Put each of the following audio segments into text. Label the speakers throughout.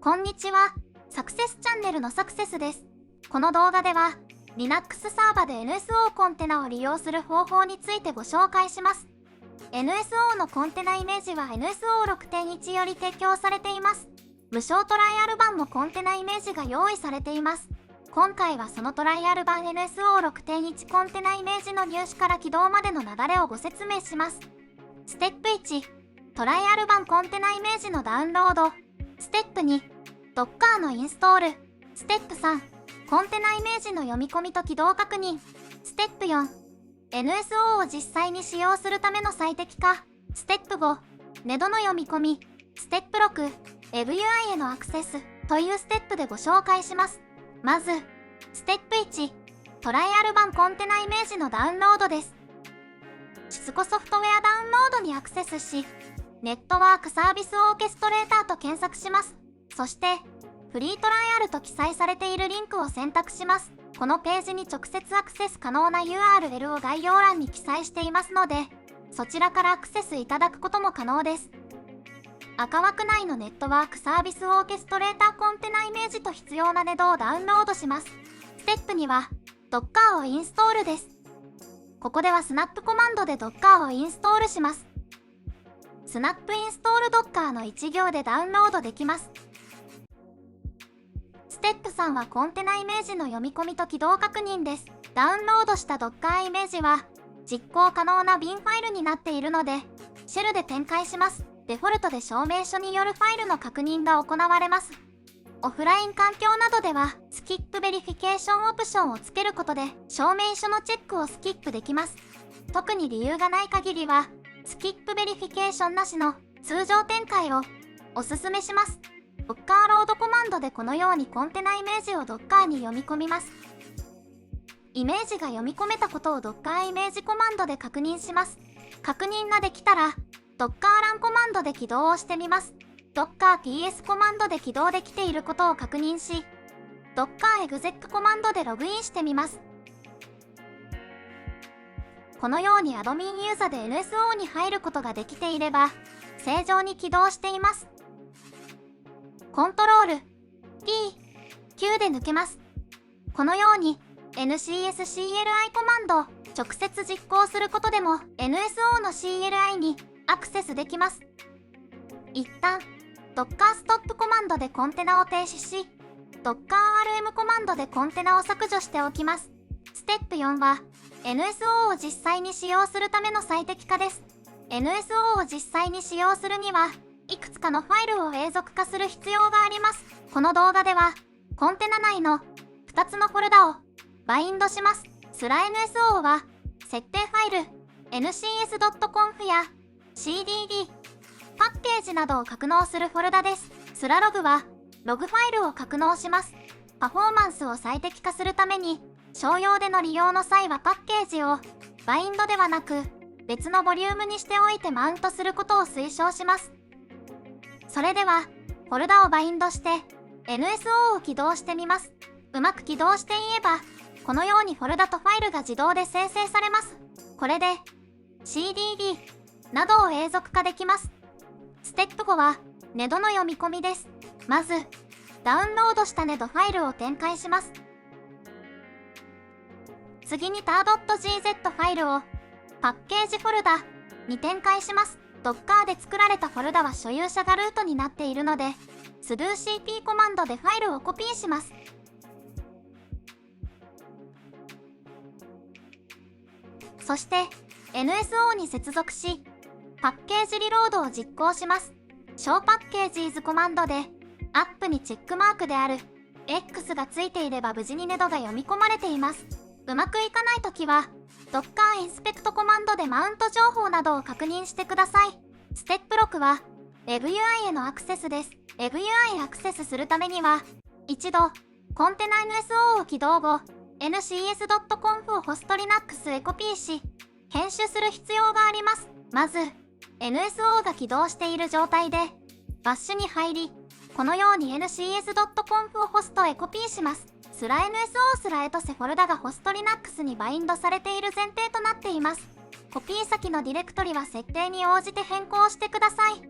Speaker 1: こんにちは、サクセスチャンネルのサクセスです。この動画では、Linux サーバで NSO コンテナを利用する方法についてご紹介します。NSO のコンテナイメージは NSO6.1 より提供されています。無償トライアル版もコンテナイメージが用意されています。今回はそのトライアル版 NSO6.1 コンテナイメージの入手から起動までの流れをご説明します。ステップ1、トライアル版コンテナイメージのダウンロード。ステップ2、Docker のインストール。ステップ3、コンテナイメージの読み込みと起動確認。ステップ4、NSO を実際に使用するための最適化。ステップ5、NEDO の読み込み。ステップ6、WebUI へのアクセスというステップでご紹介します。まず、ステップ1、トライアル版コンテナイメージのダウンロードです。シスコソフトウェアダウンロードにアクセスし、ネットワークサービスオーケストレーターと検索します。そして、フリートライアルと記載されているリンクを選択します。このページに直接アクセス可能な URL を概要欄に記載していますので、そちらからアクセスいただくことも可能です。赤枠内のネットワークサービスオーケストレーターコンテナイメージと必要な NEDO をダウンロードします。ステップ2は Docker をインストールです。ここではスナップコマンドで Docker をインストールします。スナップインストール Docker の1行でダウンロードできます。ステップ3はコンテナイメージの読み込みと起動確認です。ダウンロードした Docker イメージは実行可能な bin ファイルになっているので、シェルで展開します。デフォルトで証明書によるファイルの確認が行われます。オフライン環境などでは、スキップベリフィケーションオプションをつけることで、証明書のチェックをスキップできます。特に理由がない限りは、スキップベリフィケーションなしの通常展開をおすすめします。Docker ロードコマンドでこのようにコンテナイメージを Docker に読み込みます。イメージが読み込めたことを Docker イメージコマンドで確認します。確認ができたら、Docker ランコマンドで起動をしてみます。Docker ps コマンドで起動できていることを確認し、Docker exec コマンドでログインしてみます。このようにアドミンユーザで NSO に入ることができていれば、正常に起動しています。コントロール P、Q で抜けます。このように NCSCLI コマンドを直接実行することでも NSO の CLI にアクセスできます。一旦 Docker ストップコマンドでコンテナを停止し、Docker rm コマンドでコンテナを削除しておきます。ステップ4は NSO を実際に使用するための最適化です。NSO を実際に使用するにはいくつかのファイルを永続化する必要があります。この動画ではコンテナ内の2つのフォルダをバインドします。NSO は設定ファイル ncs.conf や cdd、パッケージなどを格納するフォルダです。log はログファイルを格納します。パフォーマンスを最適化するために、商用での利用の際はパッケージをバインドではなく別のボリュームにしておいてマウントすることを推奨します。それでは、フォルダをバインドして NSO を起動してみます。うまく起動していれば、このようにフォルダとファイルが自動で生成されます。これで cdd などを永続化できます。ステップ5は NEDO の読み込みです。まず、ダウンロードした NEDO ファイルを展開します。次に tar.gz ファイルをパッケージフォルダに展開します。Docker で作られたフォルダは所有者がルートになっているので、sudo-cp コマンドでファイルをコピーします。そして NSO に接続し、パッケージリロードを実行します。show packages コマンドでアップにチェックマークである X がついていれば無事に NEDO が読み込まれています。うまくいかないときは Docker inspect コマンドでマウント情報などを確認してください。ステップ6は WebUI へのアクセスです。WebUI アクセスするためには、一度コンテナ NSO を起動後、ncs.conf をホスト Linux へコピーし、編集する必要があります。まず、NSO が起動している状態で、バッシュに入り、このように ncs.conf をホストへコピーします。/NSO/ethos フォルダがホスト Linux にバインドされている前提となっています。コピー先のディレクトリは設定に応じて変更してください。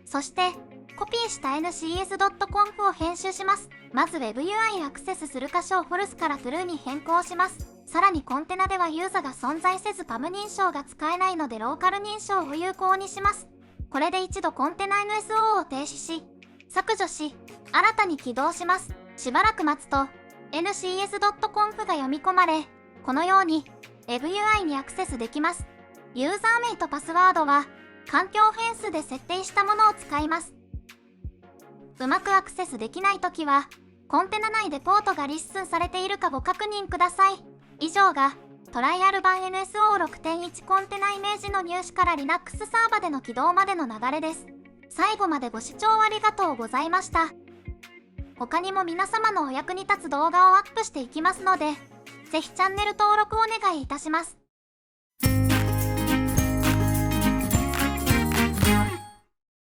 Speaker 1: そして、コピーした ncs.conf を編集します。まず WebUI アクセスする箇所を false から true に変更します。さらにコンテナではユーザが存在せず PAM 認証が使えないのでローカル認証を有効にします。これで一度コンテナ NSO を停止し、削除し、新たに起動します。しばらく待つと、ncs.conf が読み込まれ、このように WebUI にアクセスできます。ユーザー名とパスワードは、環境変数で設定したものを使います。うまくアクセスできないときは、コンテナ内でポートがリッスンされているかご確認ください。以上が、トライアル版 NSO6.1 コンテナイメージの入手から Linux サーバでの起動までの流れです。最後までご視聴ありがとうございました。他にも皆様のお役に立つ動画をアップしていきますので、ぜひチャンネル登録お願いいたします。